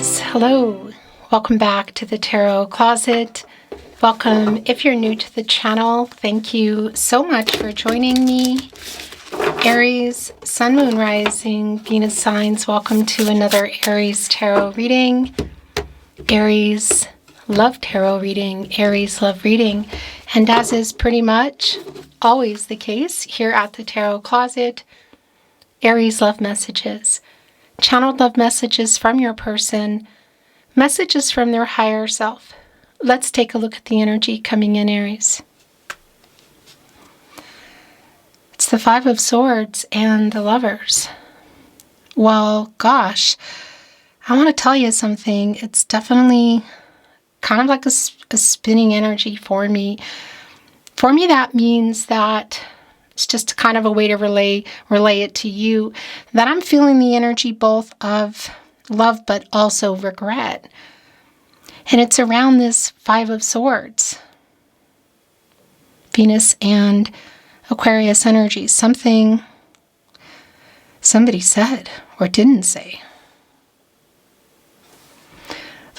Aries, hello. Welcome back to the Tarot Closet. Welcome if you're new to the channel. Thank you so much for joining me. Aries, Sun, Moon, Rising, Venus signs, welcome to another Aries Tarot reading. Aries Love Tarot reading, Aries Love Reading. And as is pretty much always the case here at the Tarot Closet, Aries Love Messages. Channeled love messages from your person, messages from their higher self. Let's take a look at the energy coming in, Aries. It's the Five of Swords and the Lovers. Well, gosh, I want to tell you something. It's definitely kind of like a spinning energy for me. For me, that means that it's just kind of a way to relay it to you, that I'm feeling the energy both of love but also regret. And it's around this Five of Swords. Venus and Aquarius energy. Something somebody said or didn't say.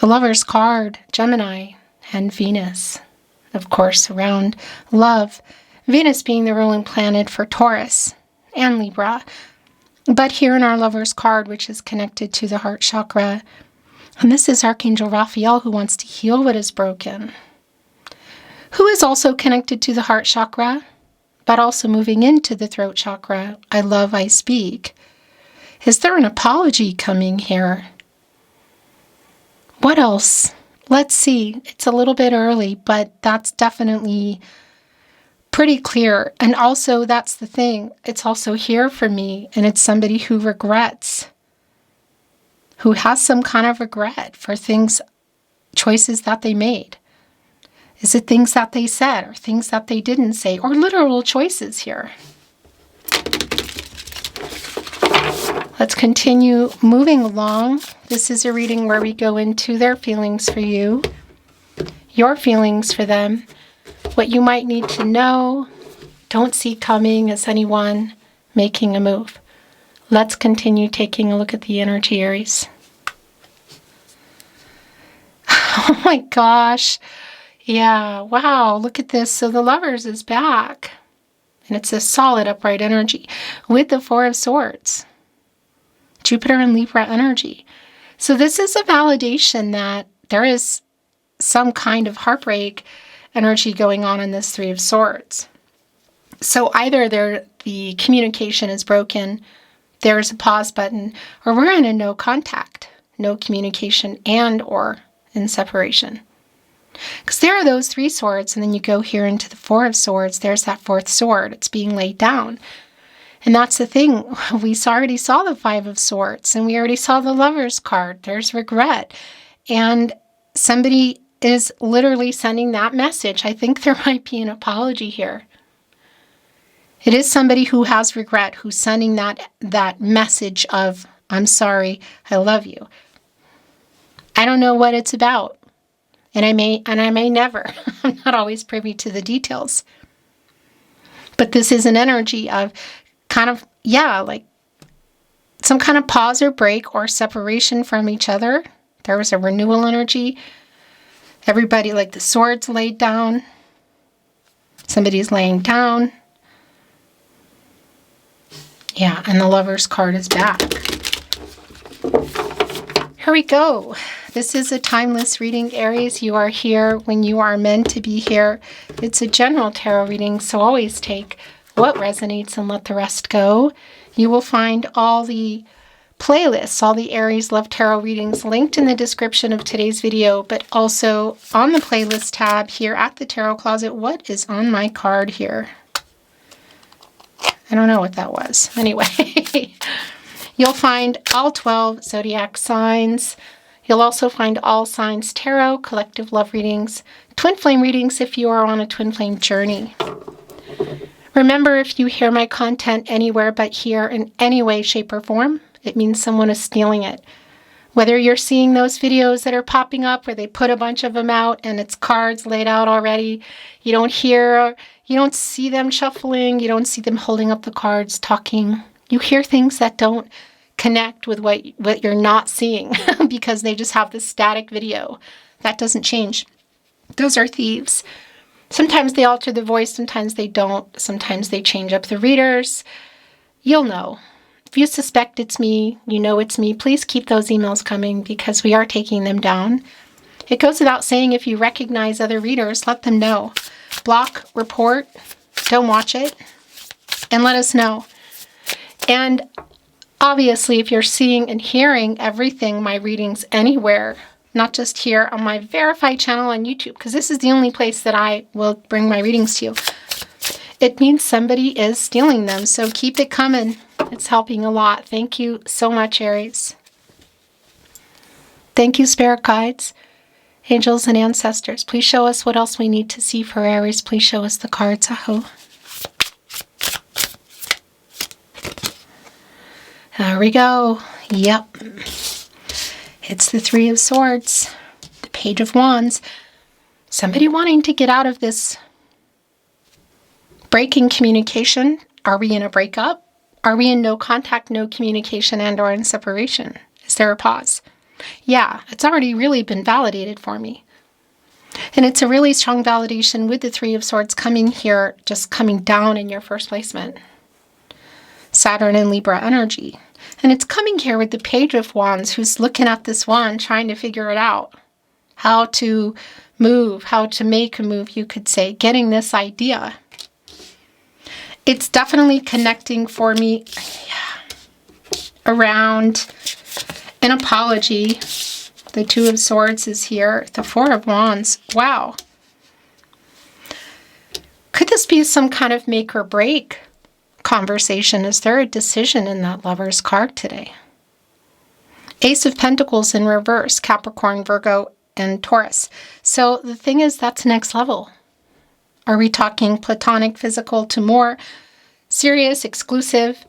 The Lover's card, Gemini and Venus. Of course, around love. Venus being the ruling planet for Taurus and Libra. But here in our Lover's card, which is connected to the heart chakra, and this is Archangel Raphael, who wants to heal what is broken, who is also connected to the heart chakra, but also moving into the throat chakra. I love, I speak. Is there an apology coming here? What else? Let's see. It's a little bit early, but that's definitely pretty clear. And also, that's the thing. It's also here for me, and it's somebody who regrets, who has some kind of regret for things, choices that they made. Is it things that they said or things that they didn't say, or literal choices here? Let's continue moving along. This is a reading where we go into their feelings for you, your feelings for them, what you might need to know, don't see coming as anyone making a move. Let's continue taking a look at the energy, Aries. Oh my gosh. Yeah, wow, look at this. So the Lovers is back. And it's a solid upright energy with the Four of Swords. Jupiter and Libra energy. So this is a validation that there is some kind of heartbreak energy going on in this Three of Swords. So either the communication is broken, there's a pause button, or we're in a no contact, no communication, and or in separation. Because there are those three swords, and then you go here into the Four of Swords, there's that fourth sword. It's being laid down. And that's the thing. We already saw the Five of Swords, and we already saw the Lover's card. There's regret. And somebody is literally sending that message. I think there might be an apology here. It is somebody who has regret, who's sending that message of, I'm sorry, I love you. I don't know what it's about. And I may never. I'm not always privy to the details. But this is an energy of kind of, like some kind of pause or break or separation from each other. There was a renewal energy. Everybody, like the swords laid down. Somebody's laying down. Yeah, and the Lover's card is back. Here we go. This is a timeless reading, Aries. You are here when you are meant to be here. It's a general tarot reading, so always take what resonates and let the rest go. You will find all the playlists, all the Aries Love Tarot readings linked in the description of today's video, but also on the playlist tab here at the Tarot Closet. What is on my card here? I don't know what that was. Anyway, you'll find all 12 zodiac signs. You'll also find all signs tarot, collective love readings, twin flame readings if you are on a twin flame journey. Remember, if you hear my content anywhere but here in any way, shape, or form, it means someone is stealing it. Whether you're seeing those videos that are popping up where they put a bunch of them out and it's cards laid out already, you don't see them shuffling, you don't see them holding up the cards, talking. You hear things that don't connect with what you're not seeing because they just have this static video. That doesn't change. Those are thieves. Sometimes they alter the voice, sometimes they don't. Sometimes they change up the readers. You'll know. If you suspect it's me, you know it's me, please keep those emails coming because we are taking them down. It goes without saying, if you recognize other readers, let them know. Block, report, don't watch it, and let us know. And obviously, if you're seeing and hearing everything, my readings anywhere, not just here on my verified channel on YouTube, because this is the only place that I will bring my readings to you, it means somebody is stealing them. So keep it coming. It's helping a lot. Thank you so much, Aries. Thank you, Spirit Guides, Angels, and Ancestors. Please show us what else we need to see for Aries. Please show us the cards. Aho. There we go. Yep. It's the Three of Swords, the Page of Wands. Somebody wanting to get out of this breaking communication. Are we in a breakup? Are we in no contact, no communication, and or in separation? Is there a pause? Yeah, it's already really been validated for me. And it's a really strong validation with the Three of Swords coming here, just coming down in your first placement. Saturn and Libra energy. And it's coming here with the Page of Wands, who's looking at this wand, trying to figure it out. How to move, how to make a move, you could say. Getting this idea. It's definitely connecting for me around an apology. The Two of Swords is here. The Four of Wands. Wow. Could this be some kind of make or break conversation? Is there a decision in that Lover's card today? Ace of Pentacles in reverse, Capricorn, Virgo, and Taurus. So the thing is, that's next level. Are we talking platonic, physical, to more serious, exclusive,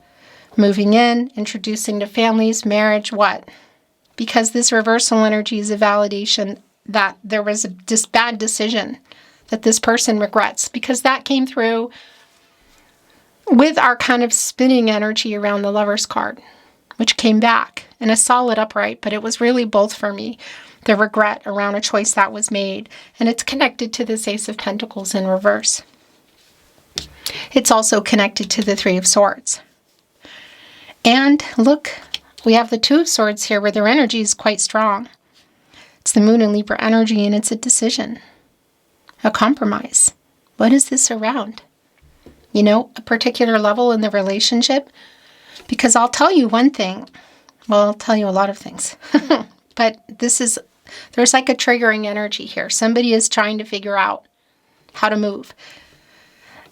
moving in, introducing to families, marriage, what? Because this reversal energy is a validation that there was this bad decision that this person regrets, because that came through with our kind of spinning energy around the Lover's card, which came back in a solid upright, but it was really both for me. The regret around a choice that was made, and it's connected to this Ace of Pentacles in reverse. It's also connected to the Three of Swords. And look, we have the Two of Swords here where their energy is quite strong. It's the Moon and Libra energy, and it's a decision, a compromise. What is this around? You know, a particular level in the relationship? Because I'll tell you one thing. Well, I'll tell you a lot of things. But there's like a triggering energy here. Somebody is trying to figure out how to move.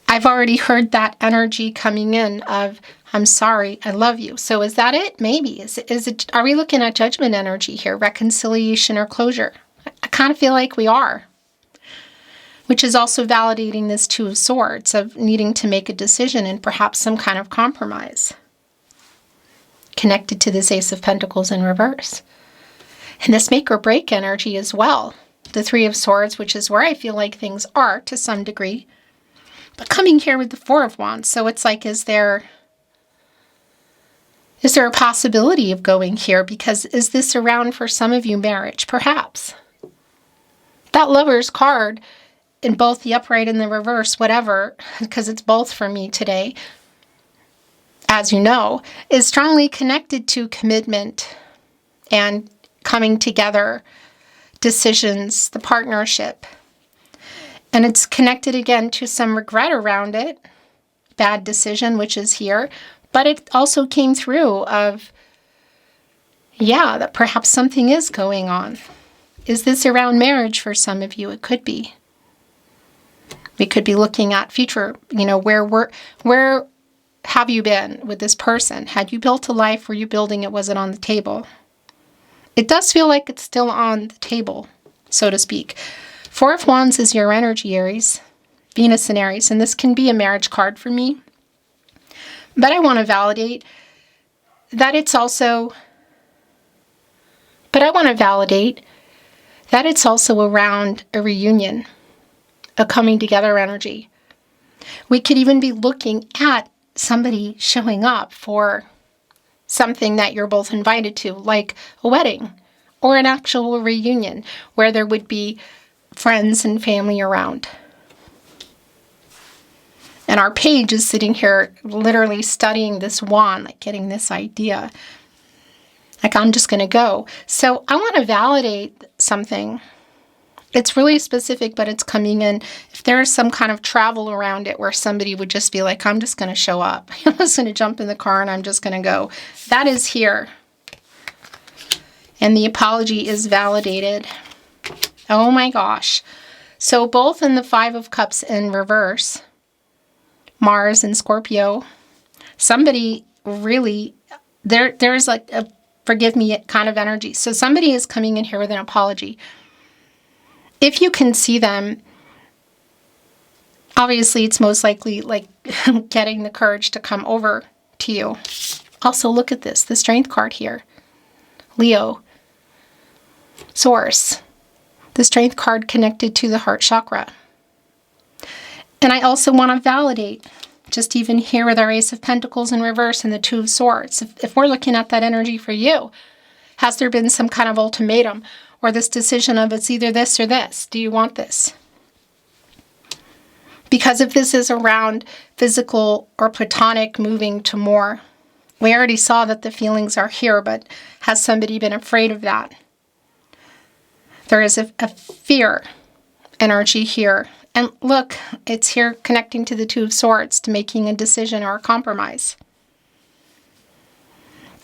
I've already heard that energy coming in of, I'm sorry, I love you. So is that it? Maybe. Are we looking at judgment energy here? Reconciliation or closure? I kind of feel like we are. Which is also validating this Two of Swords of needing to make a decision and perhaps some kind of compromise. Connected to this Ace of Pentacles in reverse. And this make or break energy as well. The Three of Swords, which is where I feel like things are to some degree. But coming here with the Four of Wands. So it's like, is there a possibility of going here? Because is this around for some of you marriage? Perhaps. That Lover's card, in both the upright and the reverse, whatever, because it's both for me today, as you know, is strongly connected to commitment and coming together, decisions, the partnership. And it's connected again to some regret around it, bad decision, which is here, but it also came through of, yeah, that perhaps something is going on. Is this around marriage for some of you? It could be. We could be looking at future, where have you been with this person? Had you built a life? Were you building it? Was it on the table? It does feel like it's still on the table, so to speak. Four of Wands is your energy, Aries. Venus in Aries. And this can be a marriage card for me. But I want to validate that it's also around a reunion, a coming together energy. We could even be looking at somebody showing up for something that you're both invited to, like a wedding or an actual reunion where there would be friends and family around. And our page is sitting here literally studying this wand, like getting this idea. Like, I'm just going to go. So I want to validate something. It's really specific, but it's coming in. If there's some kind of travel around it where somebody would just be like, I'm just going to show up. I'm just going to jump in the car and I'm just going to go. That is here. And the apology is validated. Oh my gosh. So both in the Five of Cups in reverse, Mars and Scorpio, somebody really, there's like a forgive me kind of energy. So somebody is coming in here with an apology. If you can see them, obviously it's most likely like getting the courage to come over to you. Also, look at this, the Strength card here. Leo, Source, the Strength card connected to the heart chakra. And I also want to validate, just even here with our Ace of Pentacles in reverse and the Two of Swords, if we're looking at that energy for you, has there been some kind of ultimatum or this decision of it's either this or this? Do you want this? Because if this is around physical or platonic moving to more, we already saw that the feelings are here, but has somebody been afraid of that? There is a fear energy here. And look, it's here connecting to the Two of Swords, to making a decision or a compromise.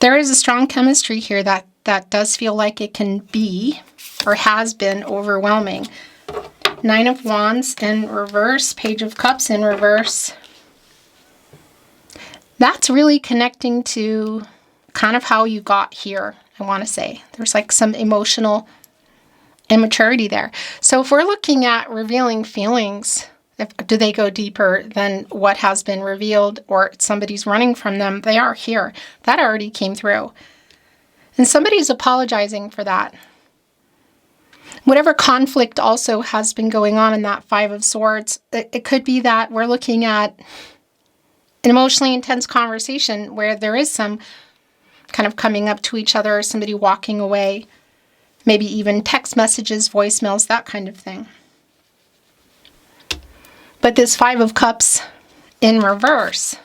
There is a strong chemistry here that does feel like it can be or has been overwhelming. Nine of Wands in reverse, Page of Cups in reverse. That's really connecting to kind of how you got here, I want to say. There's like some emotional immaturity there. So if we're looking at revealing feelings, do they go deeper than what has been revealed, or somebody's running from them? They are here. That already came through. And somebody's apologizing for that. Whatever conflict also has been going on in that Five of Swords, it could be that we're looking at an emotionally intense conversation where there is some kind of coming up to each other, or somebody walking away. Maybe even text messages, voicemails, that kind of thing. But this Five of Cups in reverse,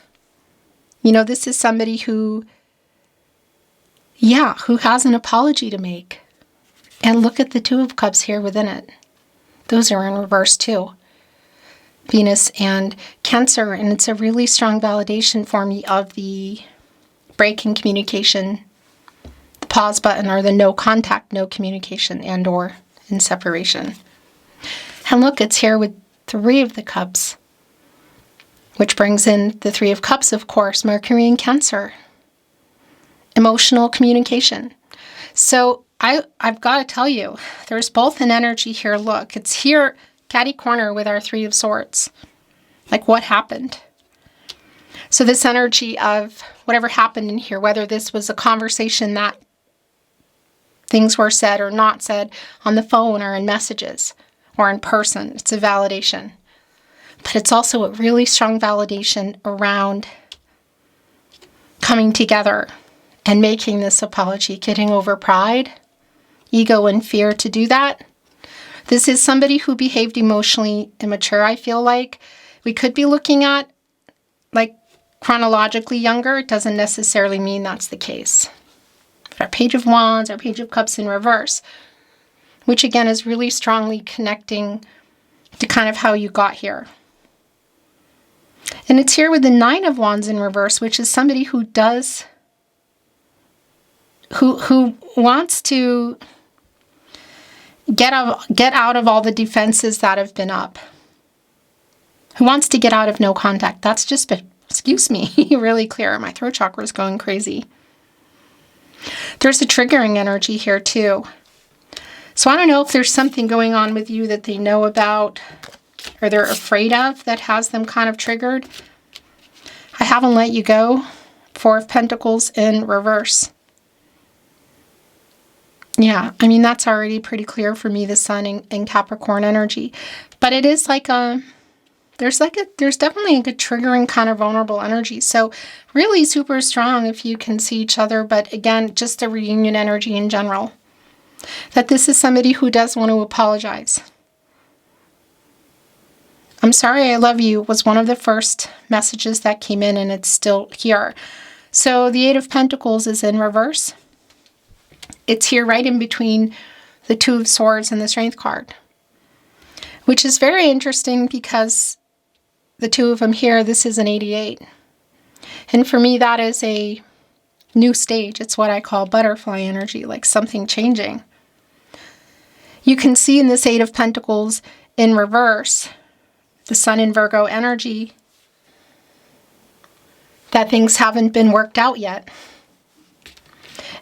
you know, this is somebody who has an apology to make. And look at the Two of Cups here within it. Those are in reverse too. Venus and Cancer, and it's a really strong validation for me of the break in communication, pause button, or the no contact, no communication, and or in separation. And look, it's here with Three of the Cups, which brings in the Three of Cups, of course, Mercury and Cancer. Emotional communication. So I've got to tell you, there's both an energy here. Look, it's here, catty corner with our Three of Swords. Like, what happened? So this energy of whatever happened in here, whether this was a conversation that things were said or not said on the phone or in messages or in person, it's a validation. But it's also a really strong validation around coming together and making this apology, getting over pride, ego, and fear to do that. This is somebody who behaved emotionally immature, I feel like. We could be looking at, like, chronologically younger. It doesn't necessarily mean that's the case. Our Page of Wands, our Page of Cups in reverse, which again is really strongly connecting to kind of how you got here. And it's here with the Nine of Wands in reverse, which is somebody who wants to get out of all the defenses that have been up. Who wants to get out of no contact. That's just been, excuse me, really clear. My throat chakra is going crazy. There's a triggering energy here too. So I don't know if there's something going on with you that they know about or they're afraid of that has them kind of triggered. I haven't let you go. Four of Pentacles in reverse. Yeah, I mean, that's already pretty clear for me, the Sun in Capricorn energy. But it is like There's definitely a good triggering kind of vulnerable energy. So really super strong if you can see each other. But again, just a reunion energy in general. That this is somebody who does want to apologize. I'm sorry, I love you was one of the first messages that came in, and it's still here. So the Eight of Pentacles is in reverse. It's here right in between the Two of Swords and the Strength card. Which is very interesting because the two of them here, this is an 88. And for me, that is a new stage. It's what I call butterfly energy, like something changing. You can see in this Eight of Pentacles in reverse, the Sun in Virgo energy, that things haven't been worked out yet.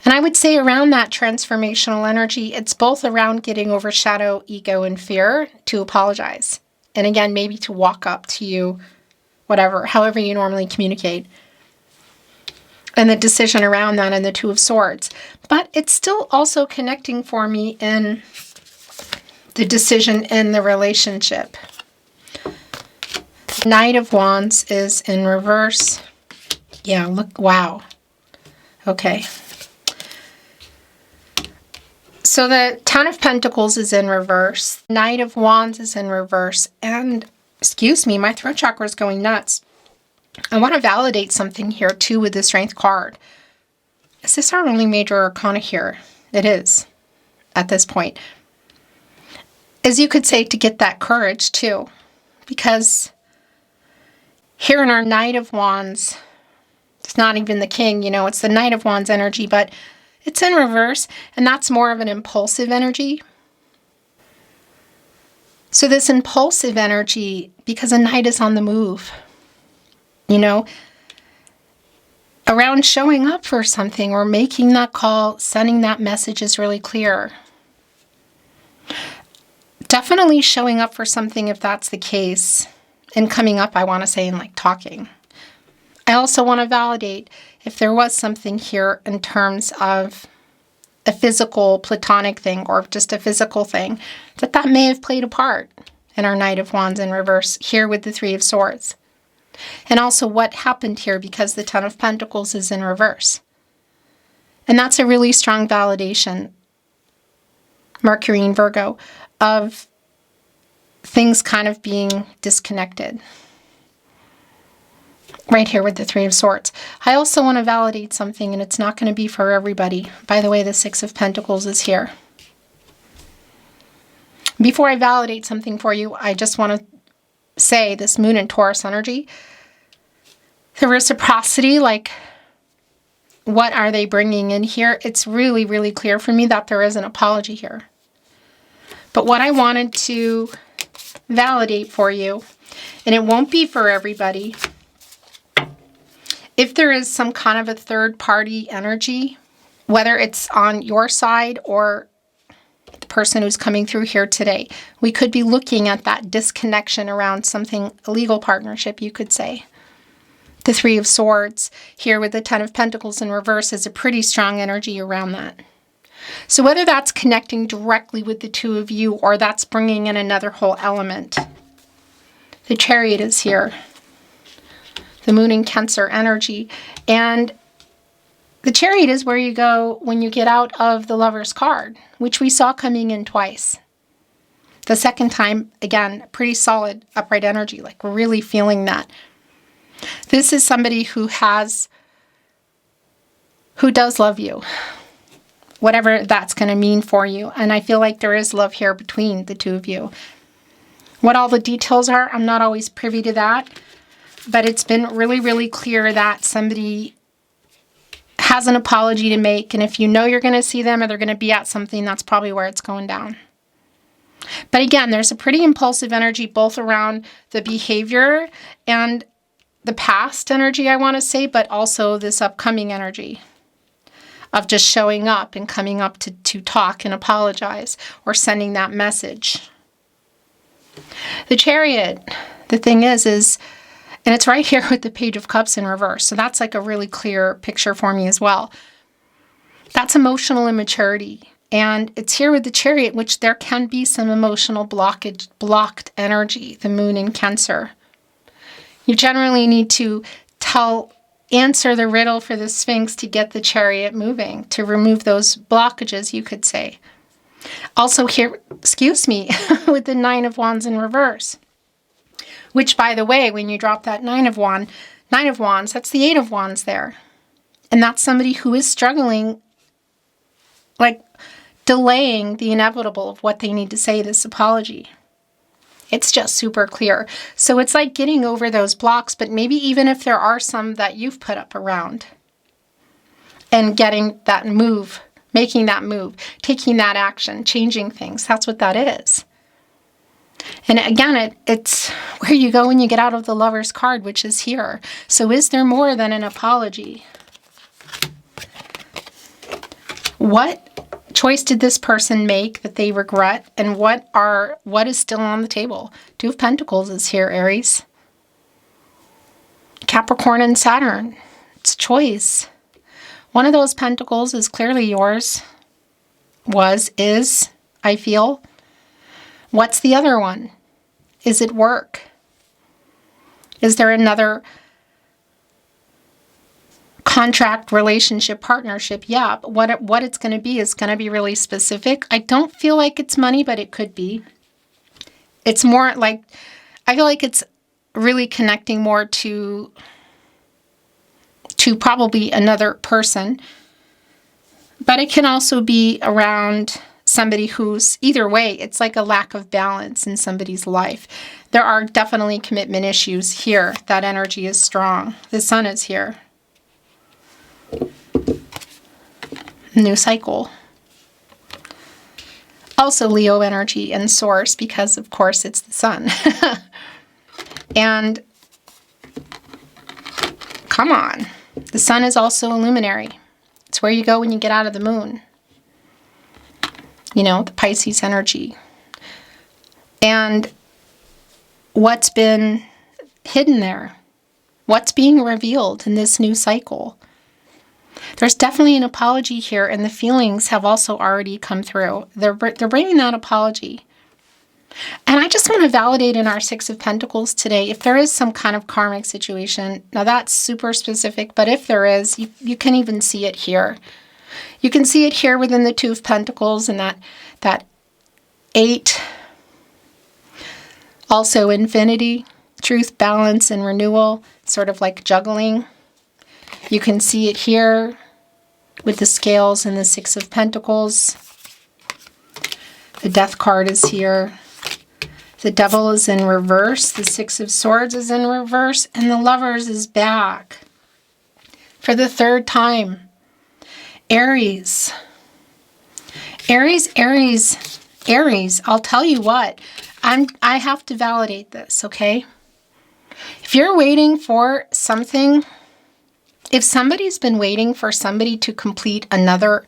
And I would say around that transformational energy, it's both around getting over shadow, ego, and fear to apologize. And again, maybe to walk up to you, whatever, however you normally communicate. And the decision around that and the Two of Swords. But it's still also connecting for me in the decision in the relationship. Knight of Wands is in reverse. Yeah, look, wow. Okay. So the Ten of Pentacles is in reverse. Knight of Wands is in reverse. And, excuse me, my throat chakra is going nuts. I want to validate something here, too, with the Strength card. Is this our only major arcana here? It is, at this point. As you could say, to get that courage, too. Because here in our Knight of Wands, it's not even the King, you know, it's the Knight of Wands energy, but it's in reverse, and that's more of an impulsive energy. So this impulsive energy, because a Knight is on the move, you know, around showing up for something or making that call, sending that message is really clear. Definitely showing up for something if that's the case. And coming up, I want to say, and like talking. I also want to validate if there was something here in terms of a physical, platonic thing or just a physical thing, that may have played a part in our Knight of Wands in reverse here with the Three of Swords. And also what happened here because the Ten of Pentacles is in reverse. And that's a really strong validation, Mercury in Virgo, of things kind of being disconnected. Right here with the Three of Swords. I also want to validate something, and it's not going to be for everybody. By the way, the Six of Pentacles is here. Before I validate something for you, I just want to say this Moon and Taurus energy, the reciprocity, like what are they bringing in here? It's really, really clear for me that there is an apology here. But what I wanted to validate for you, and it won't be for everybody, if there is some kind of a third party energy, whether it's on your side or the person who's coming through here today, we could be looking at that disconnection around something, a legal partnership, you could say. The Three of Swords here with the Ten of Pentacles in reverse is a pretty strong energy around that. So whether that's connecting directly with the two of you or that's bringing in another whole element. The Chariot is here. The Moon in Cancer energy. And the Chariot is where you go when you get out of the Lover's card, which we saw coming in twice. The second time, again, pretty solid upright energy, like we're really feeling that. This is somebody who does love you, whatever that's going to mean for you. And I feel like there is love here between the two of you. What all the details are, I'm not always privy to that, but it's been really, really clear that somebody has an apology to make. And if you know you're going to see them or they're going to be at something, that's probably where it's going down. But again, there's a pretty impulsive energy both around the behavior and the past energy, I want to say, but also this upcoming energy of just showing up and coming up to talk and apologize or sending that message. The Chariot, the thing is, and it's right here with the Page of Cups in reverse, so that's like a really clear picture for me as well. That's emotional immaturity. And it's here with the Chariot, which there can be some emotional blocked energy, the Moon in Cancer You generally need to answer the riddle for the Sphinx to get the Chariot moving, to remove those blockages, you could say. Also here, excuse me, with the Nine of Wands in reverse. Which, by the way, when you drop that Nine of Wands, that's the Eight of Wands there. And that's somebody who is struggling, like delaying the inevitable of what they need to say, this apology. It's just super clear. So it's like getting over those blocks, but maybe even if there are some that you've put up around, and getting that move, making that move, taking that action, changing things. That's what that is. And again, it's where you go when you get out of the Lover's card, which is here. So is there more than an apology? What choice did this person make that they regret, and what is still on the table? Two of Pentacles is here, Aries. Capricorn and Saturn. It's choice. One of those pentacles is clearly yours. Is, I feel. What's the other one? Is it work? Is there another contract, relationship, partnership? Yeah, but what it's going to be is going to be really specific. I don't feel like it's money, but it could be. It's more like, I feel like it's really connecting more to probably another person. But it can also be around somebody who's, either way, it's like a lack of balance in somebody's life. There are definitely commitment issues here. That energy is strong. The Sun is here. New cycle. Also Leo energy and source, because of course it's the Sun. And come on. The Sun is also a luminary. It's where you go when you get out of the moon. You know, the Pisces energy. And what's been hidden there? What's being revealed in this new cycle? There's definitely an apology here, and the feelings have also already come through. They're bringing that apology. And I just want to validate in our Six of Pentacles today, if there is some kind of karmic situation, now that's super specific, but if there is, you can even see it here. You can see it here within the Two of Pentacles and that 8. Also infinity, truth, balance, and renewal, sort of like juggling. You can see it here with the scales and the Six of Pentacles. The Death card is here. The Devil is in reverse. The Six of Swords is in reverse. And the Lovers is back for the third time. Aries. Aries, Aries, Aries. I'll tell you what. I have to validate this, okay? If you're waiting for something, if somebody's been waiting for somebody to complete another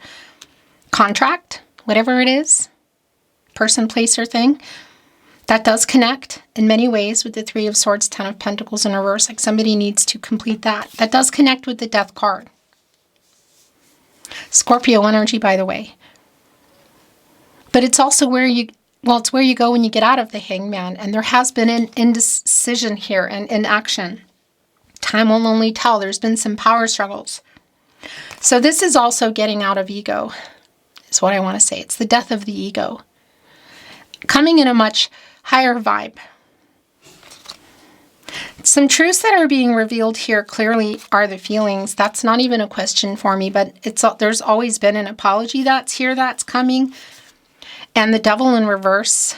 contract, whatever it is, person, place, or thing, that does connect in many ways with the Three of Swords, Ten of Pentacles in reverse. Like somebody needs to complete that. That does connect with the Death card. Scorpio energy, by the way. But it's also where it's where you go when you get out of the Hangman. And there has been an indecision here and inaction. Time will only tell. There's been some power struggles. So this is also getting out of ego, is what I want to say. It's the death of the ego. Coming in a much higher vibe. Some truths that are being revealed here clearly are the feelings. That's not even a question for me, but there's always been an apology that's here, that's coming. And the Devil in reverse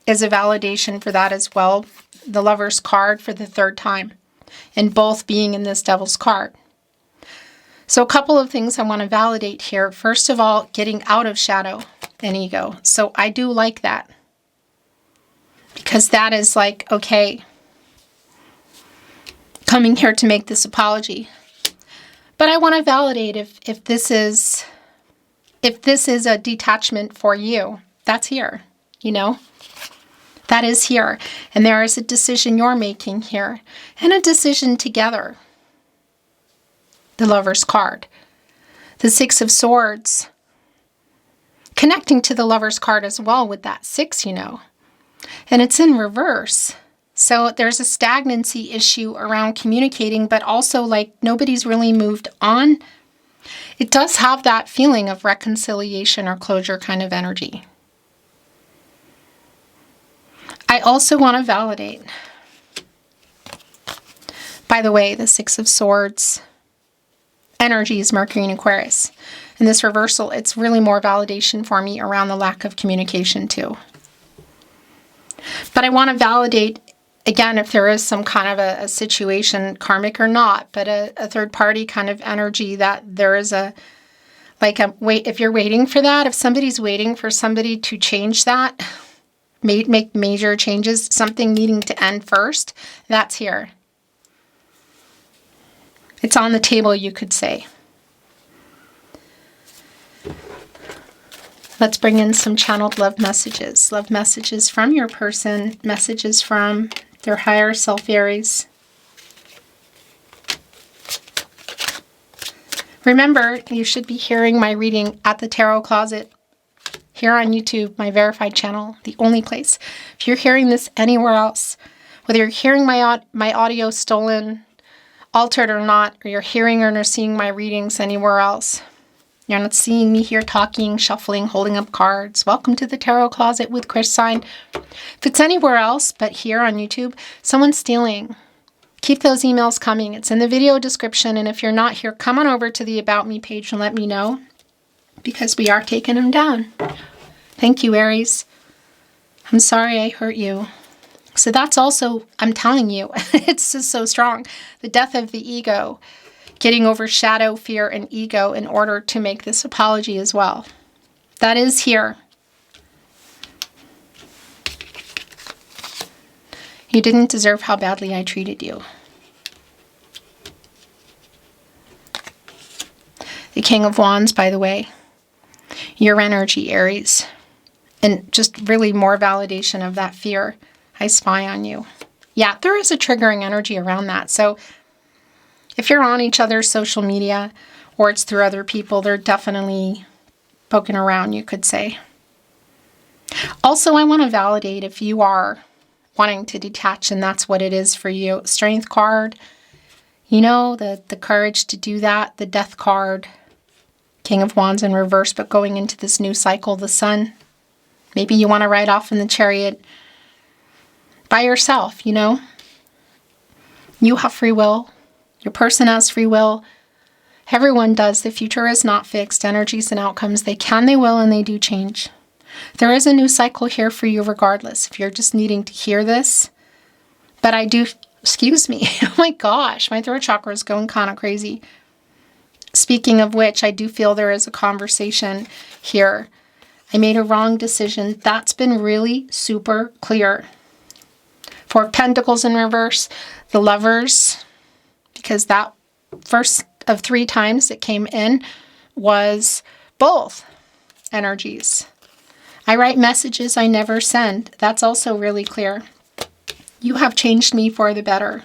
is a validation for that as well. The Lover's card for the third time. And both being in this Devil's card. So a couple of things I want to validate here. First of all, getting out of shadow and ego. So I do like that. Because that is like, okay, coming here to make this apology. But I want to validate if this is a detachment for you. That's here, you know. That is here. And there is a decision you're making here. And a decision together. The Lover's card. The Six of Swords. Connecting to the Lover's card as well with that 6, you know. And it's in reverse. So there's a stagnancy issue around communicating, but also like nobody's really moved on. It does have that feeling of reconciliation or closure kind of energy. I also want to validate. By the way, the Six of Swords energy is Mercury and Aquarius. In this reversal, it's really more validation for me around the lack of communication too. But I want to validate, again, if there is some kind of a situation, karmic or not, but a third party kind of energy, that there is if you're waiting for that, if somebody's waiting for somebody to change that, make major changes, something needing to end first, that's here. It's on the table, you could say. Let's bring in some channeled love messages. Love messages from your person, messages from their higher self, Aries. Remember, you should be hearing my reading at the Tarot Closet here on YouTube, my verified channel, the only place. If you're hearing this anywhere else, whether you're hearing my audio stolen, altered or not, or you're hearing or seeing my readings anywhere else, you're not seeing me here talking, shuffling, holding up cards. Welcome to the Tarot Closet with Chris Sign. If it's anywhere else but here on YouTube, someone's stealing. Keep those emails coming. It's in the video description. And if you're not here, come on over to the About Me page and let me know, because we are taking them down. Thank you, Aries. I'm sorry I hurt you. So that's also, I'm telling you, it's just so strong. The death of the ego, getting over shadow, fear, and ego in order to make this apology as well. That is here. You didn't deserve how badly I treated you. The King of Wands, by the way. Your energy, Aries. And just really more validation of that fear. I spy on you. Yeah, there is a triggering energy around that. So if you're on each other's social media or it's through other people, they're definitely poking around, you could say. Also, I want to validate if you are wanting to detach and that's what it is for you. Strength card, you know, the courage to do that. The Death card, King of Wands in reverse, but going into this new cycle, the Sun. Maybe you want to ride off in the Chariot by yourself, you know. You have free will. Your person has free will. Everyone does. The future is not fixed. Energies and outcomes, they can, they will, and they do change. There is a new cycle here for you regardless, if you're just needing to hear this. But I do, excuse me, oh my gosh, my throat chakra is going kind of crazy. Speaking of which, I do feel there is a conversation here. I made a wrong decision. That's been really super clear. Four of Pentacles in reverse, the Lovers, because that first of 3 times it came in was both energies. I write messages I never send. That's also really clear. You have changed me for the better,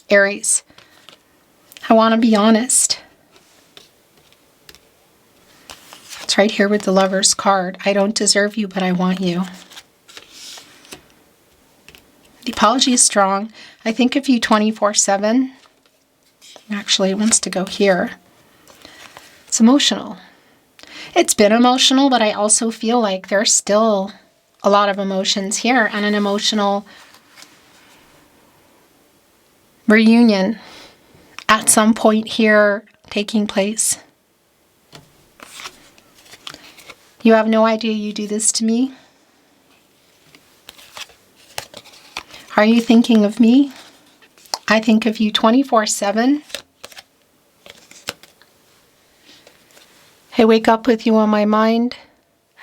Aries. I want to be honest. It's right here with the Lovers card. I don't deserve you, but I want you. The apology is strong. I think of you 24/7. Actually, it wants to go here. It's emotional. It's been emotional, but I also feel like there's still a lot of emotions here and an emotional reunion at some point here taking place. You have no idea you do this to me. Are you thinking of me? I think of you 24/7. I wake up with you on my mind.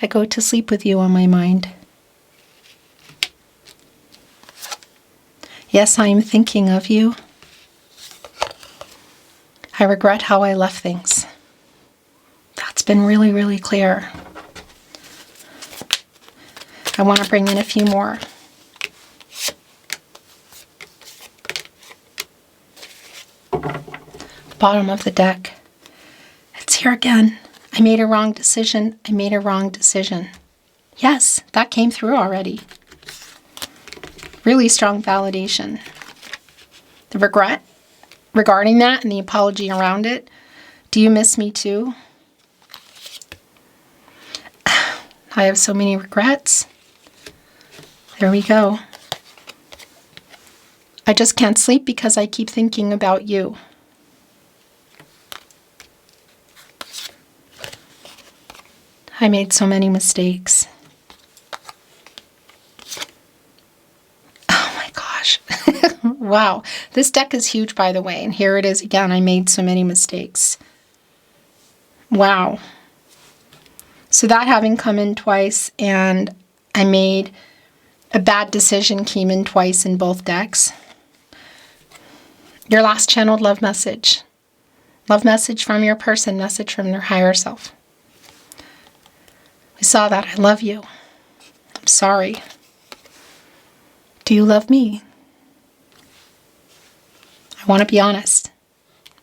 I go to sleep with you on my mind. Yes, I am thinking of you. I regret how I left things. That's been really, really clear. I want to bring in a few more. Bottom of the deck. It's here again. I made a wrong decision. I made a wrong decision. Yes, that came through already. Really strong validation. The regret regarding that and the apology around it. Do you miss me too? I have so many regrets. There we go. I just can't sleep because I keep thinking about you. I made so many mistakes. Oh my gosh. Wow. This deck is huge, by the way. And here it is again. I made so many mistakes. Wow. So that having come in twice, and I made a bad decision, came in twice in both decks. Your last channeled love message. Love message from your person, message from their higher self. We saw that. I love you. I'm sorry. Do you love me? I want to be honest.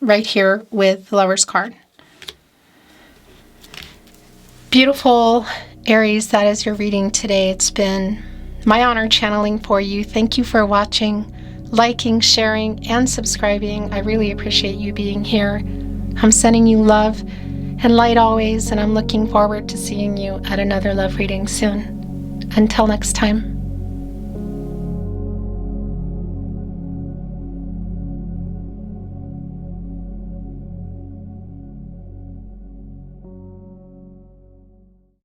Right here with the Lover's card. Beautiful Aries, that is your reading today. It's been my honor channeling for you. Thank you for watching, liking, sharing, and subscribing. I really appreciate you being here. I'm sending you love and light always, and I'm looking forward to seeing you at another love reading soon. Until next time.